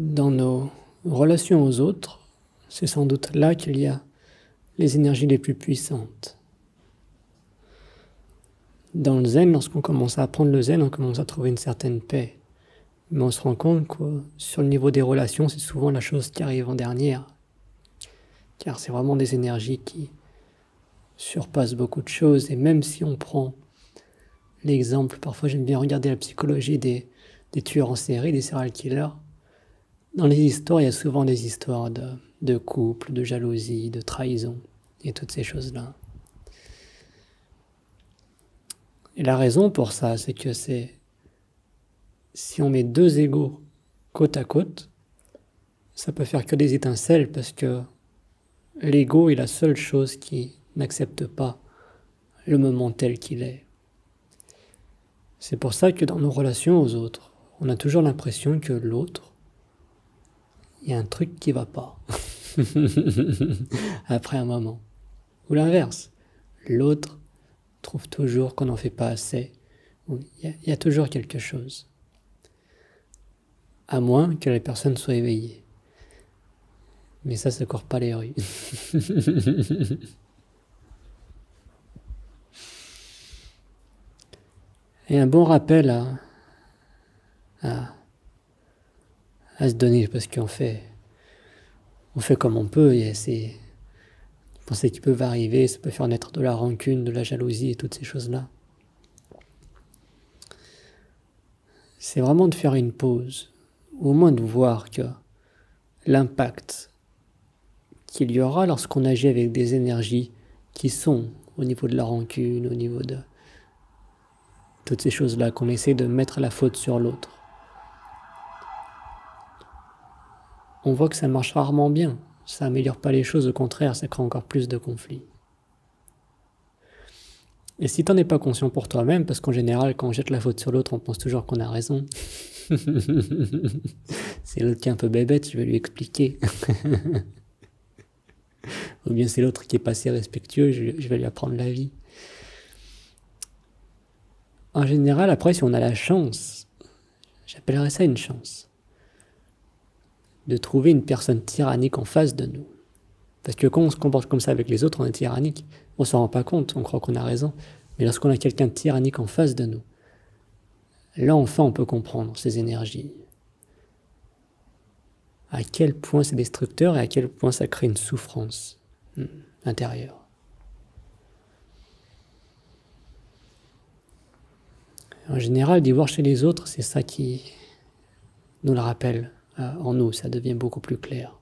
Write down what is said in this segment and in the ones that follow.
Dans nos relations aux autres, c'est sans doute là qu'il y a les énergies les plus puissantes. Dans le zen, lorsqu'on commence à apprendre le zen, on commence à trouver une certaine paix. Mais on se rend compte que sur le niveau des relations, c'est souvent la chose qui arrive en dernière. Car c'est vraiment des énergies qui surpassent beaucoup de choses. Et même si on prend l'exemple, parfois j'aime bien regarder la psychologie des tueurs en série, des serial killers. Dans les histoires, il y a souvent des histoires de couple, de jalousie, de trahison, et toutes ces choses-là. Et la raison pour ça, c'est que si on met deux égos côte à côte, ça peut faire que des étincelles, parce que l'ego est la seule chose qui n'accepte pas le moment tel qu'il est. C'est pour ça que dans nos relations aux autres, on a toujours l'impression que l'autre, il y a un truc qui va pas. Après un moment. Ou l'inverse. L'autre trouve toujours qu'on n'en fait pas assez. Il y a toujours quelque chose. À moins que la personne soit éveillée. Mais ça court pas les rues. Et un bon rappel à se donner, parce qu'on fait comme on peut, et c'est penser qu'ils peuvent arriver, ça peut faire naître de la rancune, de la jalousie et toutes ces choses-là. C'est vraiment de faire une pause, ou au moins de voir que l'impact qu'il y aura lorsqu'on agit avec des énergies qui sont au niveau de la rancune, au niveau de toutes ces choses-là, qu'on essaie de mettre la faute sur l'autre. On voit que ça marche rarement bien. Ça améliore pas les choses, au contraire, ça crée encore plus de conflits. Et si t'en es pas conscient pour toi-même, parce qu'en général, quand on jette la faute sur l'autre, on pense toujours qu'on a raison. C'est l'autre qui est un peu bébête, je vais lui expliquer. Ou bien c'est l'autre qui est pas assez respectueux, je vais lui apprendre la vie. En général, après, si on a la chance, j'appellerais ça une chance, de trouver une personne tyrannique en face de nous. Parce que quand on se comporte comme ça avec les autres, on est tyrannique. On s'en rend pas compte, on croit qu'on a raison. Mais lorsqu'on a quelqu'un de tyrannique en face de nous, là enfin on peut comprendre ces énergies. À quel point c'est destructeur et à quel point ça crée une souffrance intérieure. En général, d'y voir chez les autres, c'est ça qui nous le rappelle en nous, ça devient beaucoup plus clair.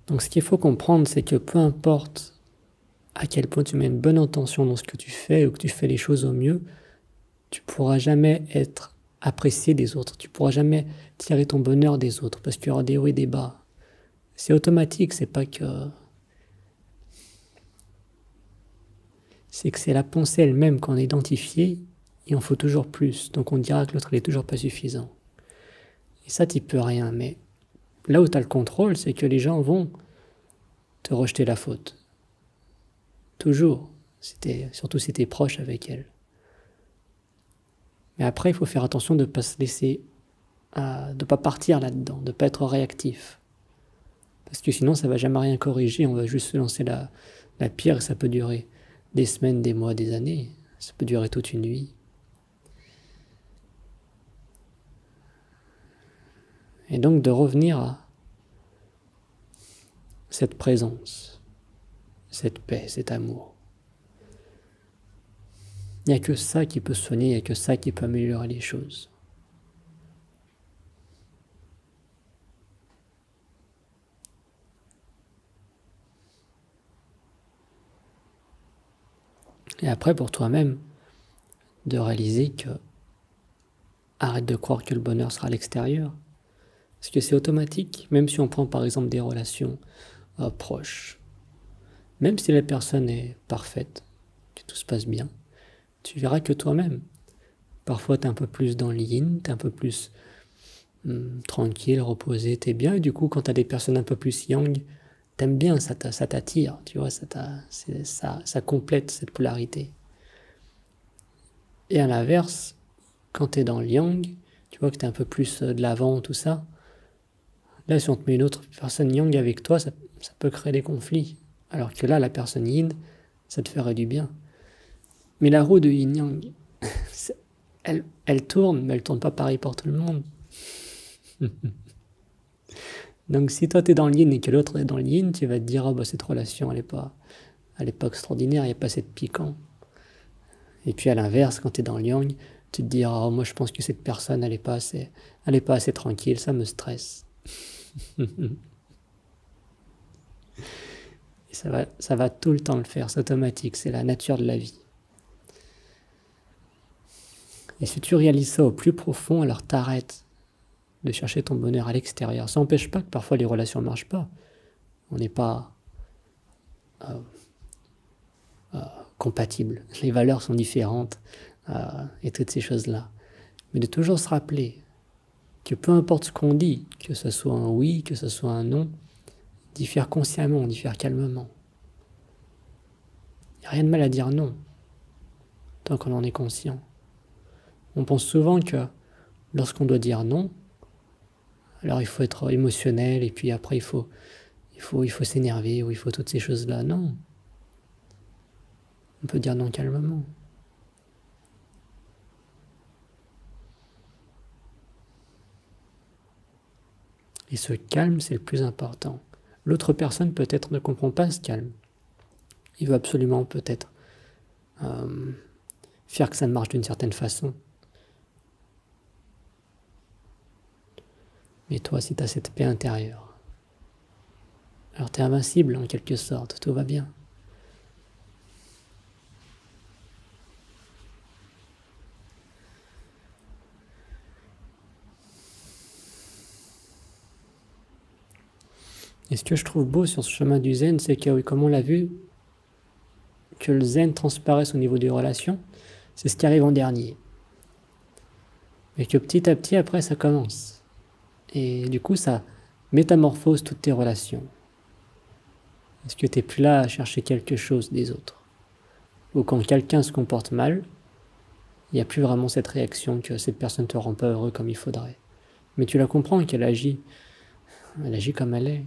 Donc ce qu'il faut comprendre, c'est que peu importe à quel point tu mets une bonne intention dans ce que tu fais ou que tu fais les choses au mieux, tu ne pourras jamais être apprécié des autres, tu ne pourras jamais tirer ton bonheur des autres, parce qu'il y aura des hauts et des bas. C'est automatique, c'est pas que... C'est que c'est la pensée elle-même qu'on a identifiée, il en faut toujours plus, donc on dira que l'autre n'est toujours pas suffisant. Et ça, tu peux rien, mais là où tu as le contrôle, c'est que les gens vont te rejeter la faute. Toujours. Surtout si tu es proche avec elle. Mais après, il faut faire attention de ne pas se laisser, de ne pas partir là-dedans, de ne pas être réactif. Parce que sinon, ça ne va jamais rien corriger, on va juste se lancer la pierre et ça peut durer des semaines, des mois, des années. Ça peut durer toute une vie. Et donc de revenir à cette présence, cette paix, cet amour. Il n'y a que ça qui peut soigner, il n'y a que ça qui peut améliorer les choses. Et après, pour toi-même, de réaliser que arrête de croire que le bonheur sera à l'extérieur. Parce que c'est automatique, même si on prend par exemple des relations proches. Même si la personne est parfaite, que tout se passe bien, tu verras que toi-même, parfois tu es un peu plus dans le yin, tu es un peu plus tranquille, reposé, tu es bien. Et du coup, quand tu as des personnes un peu plus yang, t'aimes bien, ça t'attire, tu vois, ça complète cette polarité. Et à l'inverse, quand tu es dans le yang, tu vois que tu es un peu plus de l'avant, tout ça, là si on te met une autre personne yang avec toi, ça peut créer des conflits. Alors que là, la personne yin, ça te ferait du bien. Mais la roue de yin-yang, elle tourne, mais elle tourne pas pareil pour tout le monde. Donc si toi tu es dans le yin et que l'autre est dans le yin, tu vas te dire, oh, bah, cette relation elle est pas extraordinaire, il n'y a pas assez de piquant. Et puis à l'inverse, quand tu es dans le yang, tu te dis, oh, moi je pense que cette personne elle est pas assez tranquille, ça me stresse. Et ça va tout le temps le faire, c'est automatique, c'est la nature de la vie. Et si tu réalises ça au plus profond, alors t'arrêtes de chercher ton bonheur à l'extérieur. Ça n'empêche pas que parfois les relations ne marchent pas. On n'est pas compatibles. Les valeurs sont différentes et toutes ces choses-là. Mais de toujours se rappeler que peu importe ce qu'on dit, que ce soit un oui, que ce soit un non, d'y faire consciemment, d'y faire calmement. Il n'y a rien de mal à dire non, tant qu'on en est conscient. On pense souvent que lorsqu'on doit dire non, alors il faut être émotionnel et puis après il faut s'énerver ou il faut toutes ces choses-là. Non. On peut dire non calmement. Et ce calme, c'est le plus important. L'autre personne peut-être ne comprend pas ce calme. Il veut absolument peut-être faire que ça marche d'une certaine façon. Mais toi, si tu as cette paix intérieure, alors tu es invincible en quelque sorte, tout va bien. Et ce que je trouve beau sur ce chemin du zen, c'est que, oui, comme on l'a vu, que le zen transparaisse au niveau des relations, c'est ce qui arrive en dernier. Mais que petit à petit, après, ça commence. Et du coup, ça métamorphose toutes tes relations. Est-ce que tu n'es plus là à chercher quelque chose des autres? Ou quand quelqu'un se comporte mal, il n'y a plus vraiment cette réaction que cette personne ne te rend pas heureux comme il faudrait. Mais tu la comprends qu'elle agit. Elle agit comme elle est.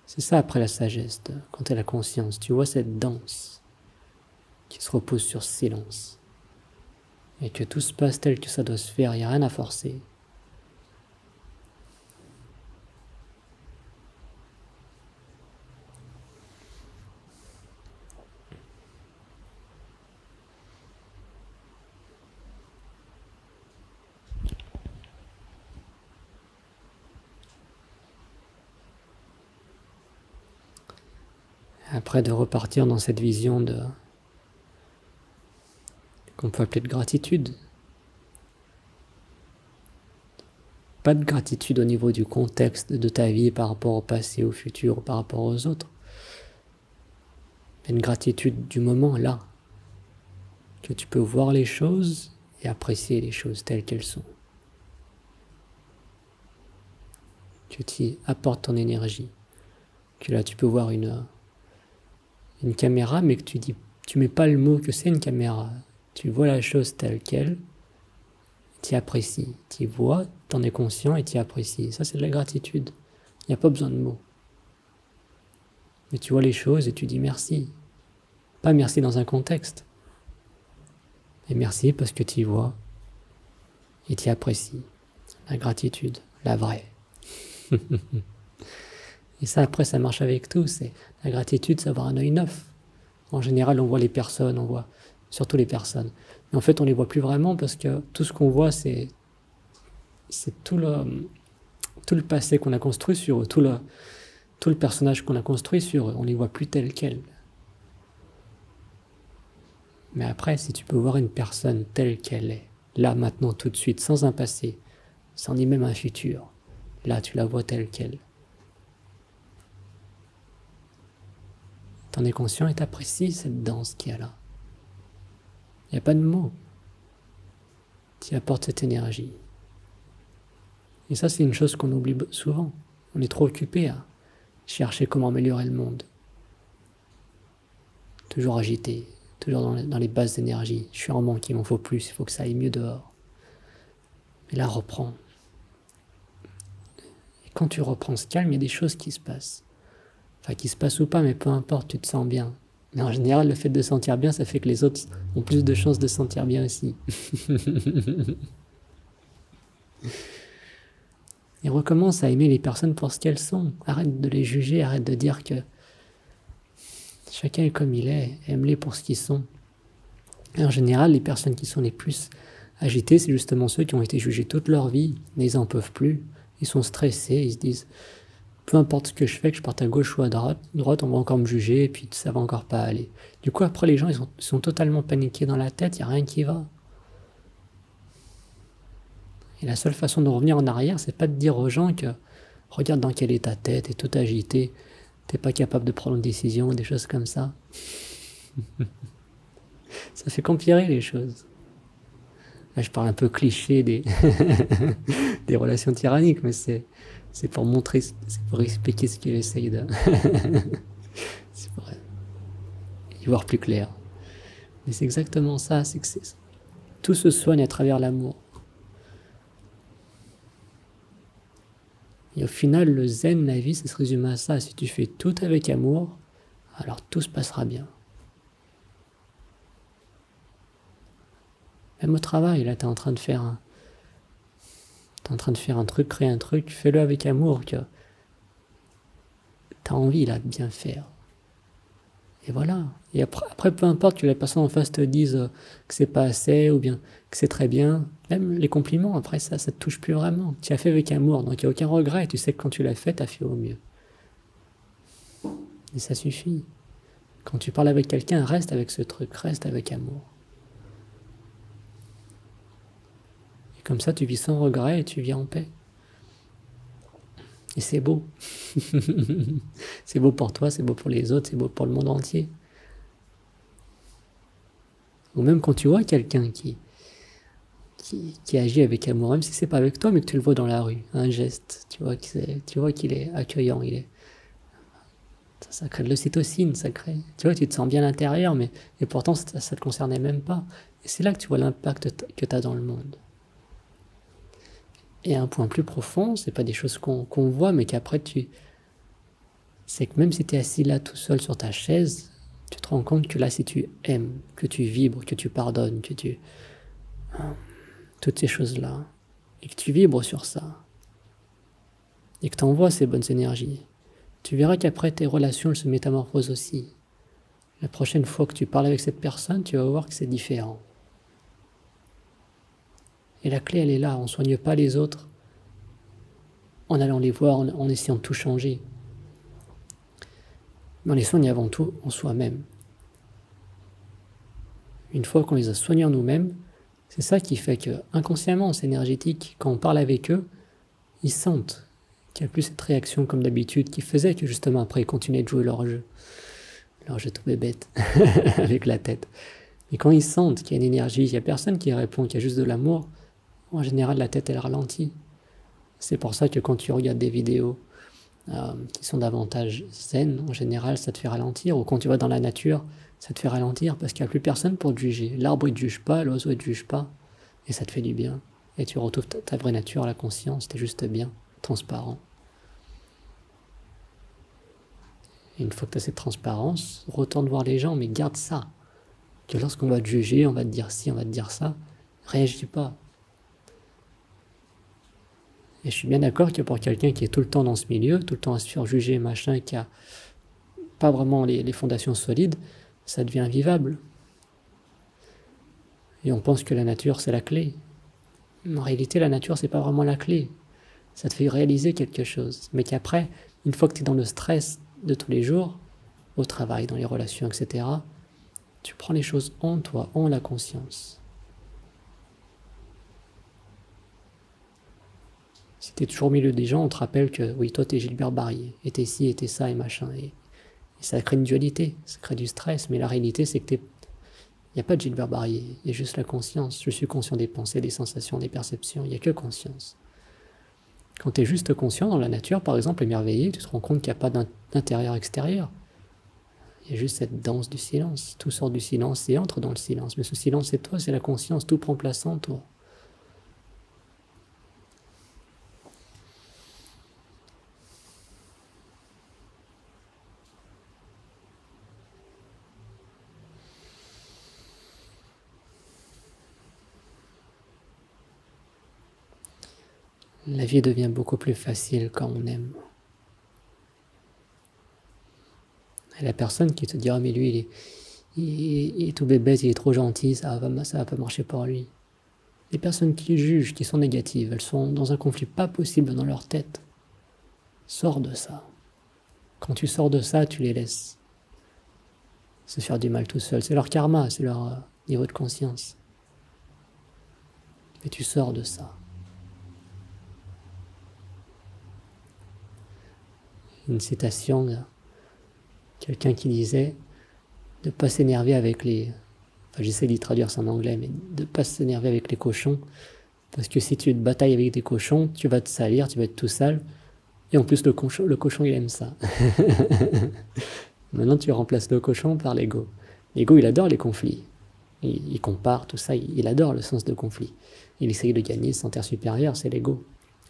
C'est ça après la sagesse, quand tu as la conscience. Tu vois cette danse qui se repose sur silence. Et que tout se passe tel que ça doit se faire, il n'y a rien à forcer. Après de repartir dans cette vision qu'on peut appeler de gratitude. Pas de gratitude au niveau du contexte de ta vie par rapport au passé, au futur, par rapport aux autres. Mais une gratitude du moment là. Que tu peux voir les choses et apprécier les choses telles qu'elles sont. Que tu y apportes ton énergie. Que là tu peux voir une caméra, mais que tu mets pas le mot que c'est une caméra. Tu vois la chose telle qu'elle, tu apprécies. Tu vois, tu en es conscient et tu apprécies. Ça, c'est de la gratitude. Il n'y a pas besoin de mots. Mais tu vois les choses et tu dis merci. Pas merci dans un contexte. Mais merci parce que tu vois et tu apprécies. La gratitude, la vraie. Et ça, après, ça marche avec tout. C'est la gratitude, c'est avoir un œil neuf. En général, on voit les personnes, on voit surtout les personnes. Mais en fait, on les voit plus vraiment parce que tout ce qu'on voit, c'est tout le passé qu'on a construit sur eux, tout le personnage qu'on a construit sur eux. On les voit plus tels quels. Mais après, si tu peux voir une personne telle qu'elle est, là, maintenant, tout de suite, sans un passé, sans ni même un futur, là, tu la vois telle qu'elle. T'en es conscient et t'apprécies cette danse qu'il y a là. Il n'y a pas de mots. Tu apportes cette énergie. Et ça, c'est une chose qu'on oublie souvent. On est trop occupé à chercher comment améliorer le monde. Toujours agité, toujours dans les bases d'énergie. Je suis en manque, il m'en faut plus, il faut que ça aille mieux dehors. Et là, reprends. Et quand tu reprends ce calme, il y a des choses qui se passent. Enfin, qui se passent ou pas, mais peu importe, tu te sens bien. Mais en général, le fait de se sentir bien, ça fait que les autres ont plus de chances de se sentir bien aussi. Et recommence à aimer les personnes pour ce qu'elles sont. Arrête de les juger, arrête de dire que chacun est comme il est, aime-les pour ce qu'ils sont. Et en général, les personnes qui sont les plus agitées, c'est justement ceux qui ont été jugés toute leur vie, mais ils n'en peuvent plus, ils sont stressés, ils se disent peu importe ce que je fais, que je parte à gauche ou à droite, on va encore me juger, et puis ça va encore pas aller. Du coup, après, les gens, ils sont totalement paniqués dans la tête, il n'y a rien qui va. Et la seule façon de revenir en arrière, c'est pas de dire aux gens que regarde dans quel est ta tête, t'es tout agité, t'es pas capable de prendre une décision, des choses comme ça. Ça fait qu'empirer les choses. Là, je parle un peu cliché des, des relations tyranniques, mais c'est pour montrer, c'est pour expliquer ce qu'il essaye de... c'est pour y voir plus clair. Mais c'est exactement ça, c'est que tout se soigne à travers l'amour. Et au final, le zen, la vie, ça se résume à ça. Si tu fais tout avec amour, alors tout se passera bien. Même au travail, là, t'es en train de faire un truc, créer un truc, fais-le avec amour, que t'as envie, là, de bien faire. Et voilà. Et après, peu importe que la personne en face te dise que c'est pas assez, ou bien que c'est très bien, même les compliments, après ça te touche plus vraiment. Tu as fait avec amour, donc il n'y a aucun regret, tu sais que quand tu l'as fait, tu as fait au mieux. Et ça suffit. Quand tu parles avec quelqu'un, reste avec ce truc, reste avec amour. Et comme ça, tu vis sans regret et tu vis en paix. Et c'est beau. C'est beau pour toi, c'est beau pour les autres, c'est beau pour le monde entier. Ou même quand tu vois quelqu'un qui agit avec amour, même si c'est pas avec toi, mais que tu le vois dans la rue, un geste, tu vois qu'il est accueillant, ça crée de l'ocytocine, tu vois, tu te sens bien à l'intérieur, et pourtant ça te concernait même pas. Et c'est là que tu vois l'impact que tu as dans le monde. Et un point plus profond, c'est pas des choses qu'on voit, mais qu'après c'est que même si tu es assis là tout seul sur ta chaise, tu te rends compte que là, si tu aimes, que tu vibres, que tu pardonnes, toutes ces choses-là, et que tu vibres sur ça, et que tu envoies ces bonnes énergies, tu verras qu'après tes relations, elles se métamorphosent aussi. La prochaine fois que tu parles avec cette personne, tu vas voir que c'est différent. Et la clé, elle est là. On ne soigne pas les autres en allant les voir, en essayant de tout changer. Mais on les soigne avant tout en soi-même. Une fois qu'on les a soignés en nous-mêmes, c'est ça qui fait que, inconsciemment, c'est énergétique. Quand on parle avec eux, ils sentent qu'il n'y a plus cette réaction comme d'habitude qui faisait que justement après ils continuaient de jouer leur jeu tout bébête, avec la tête. Et quand ils sentent qu'il y a une énergie, il n'y a personne qui répond, qu'il y a juste de l'amour, en général la tête elle ralentit. C'est pour ça que quand tu regardes des vidéos qui sont davantage zen, en général ça te fait ralentir, ou quand tu vas dans la nature, ça te fait ralentir parce qu'il n'y a plus personne pour te juger. L'arbre il te juge pas, l'oiseau il te juge pas, et ça te fait du bien. Et tu retrouves ta vraie nature, la conscience, t'es juste bien, transparent. Et une fois que tu as cette transparence, retourne voir les gens, mais garde ça. Que lorsqu'on va te juger, on va te dire ci, on va te dire ça, réagis pas. Et je suis bien d'accord que pour quelqu'un qui est tout le temps dans ce milieu, tout le temps à se faire juger, machin, qui a pas vraiment les fondations solides, ça devient invivable. Et on pense que la nature, c'est la clé. En réalité, la nature, c'est pas vraiment la clé. Ça te fait réaliser quelque chose. Mais qu'après, une fois que tu es dans le stress de tous les jours, au travail, dans les relations, etc., tu prends les choses en toi, en la conscience. Si tu es toujours au milieu des gens, on te rappelle que, oui, toi, tu es Gilbert Barrier, et t'es ci, et t'es ça, et machin. Et ça crée une dualité, ça crée du stress. Mais la réalité, c'est que il n'y a pas de Gilbert Barrier, il y a juste la conscience. Je suis conscient des pensées, des sensations, des perceptions, il n'y a que conscience. Quand tu es juste conscient dans la nature, par exemple, émerveillé, tu te rends compte qu'il n'y a pas d'intérieur-extérieur. Il y a juste cette danse du silence. Tout sort du silence et entre dans le silence. Mais ce silence, c'est toi, c'est la conscience, tout prend place en toi. La vie devient beaucoup plus facile quand on aime. Et la personne qui te dira, mais lui, il est tout bébête, il est trop gentil, ça va pas marcher pour lui. Les personnes qui jugent, qui sont négatives, elles sont dans un conflit pas possible dans leur tête. Sors de ça. Quand tu sors de ça, tu les laisses se faire du mal tout seul. C'est leur karma, c'est leur niveau de conscience. Mais tu sors de ça. Une citation de quelqu'un qui disait de ne pas s'énerver avec les... Enfin, j'essaie d'y traduire ça en anglais, mais de ne pas s'énerver avec les cochons, parce que si tu te batailles avec des cochons, tu vas te salir, tu vas être tout sale, et en plus le cochon il aime ça. Maintenant tu remplaces le cochon par l'ego. L'ego il adore les conflits, il compare tout ça, il adore le sens de conflit. Il essaye de gagner, se sentir supérieur, c'est l'ego.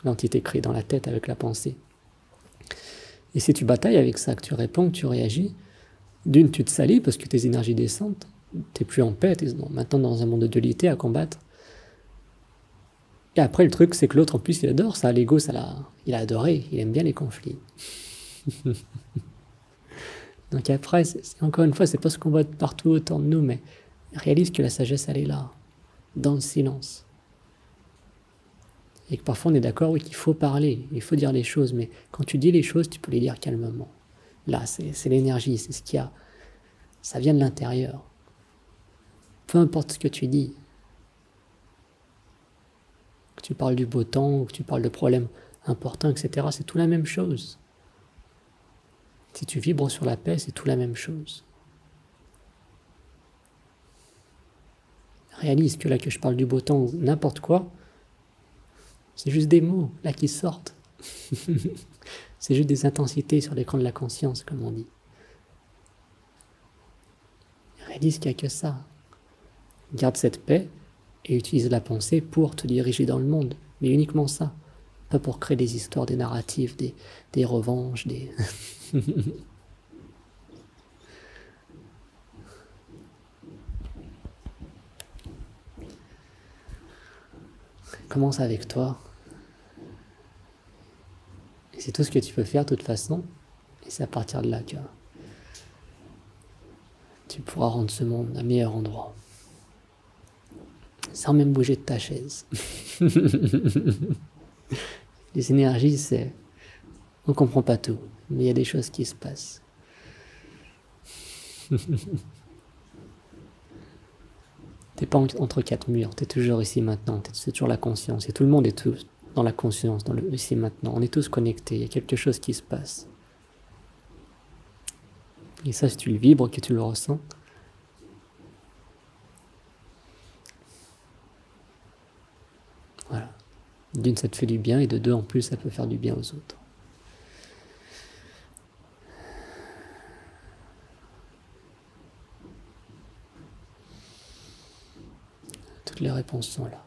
L'entité créée dans la tête avec la pensée. Et si tu batailles avec ça, que tu réponds, que tu réagis, d'une, tu te salis parce que tes énergies descendent, t'es plus en paix, t'es maintenant dans un monde de dualité à combattre. Et après, le truc, c'est que l'autre, en plus, il adore ça. L'ego, il a adoré, il aime bien les conflits. Donc après, encore une fois, c'est pas ce qu'on voit partout autour de nous, mais réalise que la sagesse, elle est là, dans le silence. Et que parfois, on est d'accord, oui, qu'il faut parler, il faut dire les choses, mais quand tu dis les choses, tu peux les dire calmement. Là, c'est l'énergie, c'est ce qu'il y a. Ça vient de l'intérieur. Peu importe ce que tu dis. Que tu parles du beau temps, ou que tu parles de problèmes importants, etc., c'est tout la même chose. Si tu vibres sur la paix, c'est tout la même chose. Réalise que là, que je parle du beau temps ou n'importe quoi, c'est juste des mots, là, qui sortent. C'est juste des intensités sur l'écran de la conscience, comme on dit. Réalise qu'il n'y a que ça. Garde cette paix et utilise la pensée pour te diriger dans le monde. Mais uniquement ça. Pas pour créer des histoires, des narratifs, des revanches, des... Commence avec toi. Et c'est tout ce que tu peux faire de toute façon. Et c'est à partir de là que tu pourras rendre ce monde un meilleur endroit. Sans même bouger de ta chaise. Les énergies, c'est... On ne comprend pas tout, mais il y a des choses qui se passent. T'es pas entre quatre murs, t'es toujours ici maintenant, c'est toujours la conscience. Et tout le monde est tous dans la conscience, dans le ici maintenant. On est tous connectés, il y a quelque chose qui se passe. Et ça, si tu le vibres, que tu le ressens, voilà. D'une, ça te fait du bien, et de deux, en plus, ça peut faire du bien aux autres. Toutes les réponses sont là.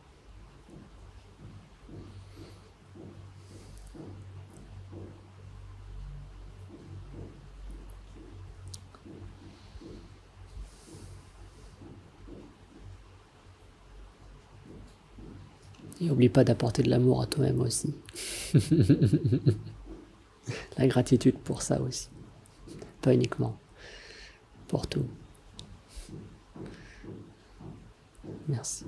Et n'oublie pas d'apporter de l'amour à toi-même aussi. La gratitude pour ça aussi. Pas uniquement pour tout. Merci.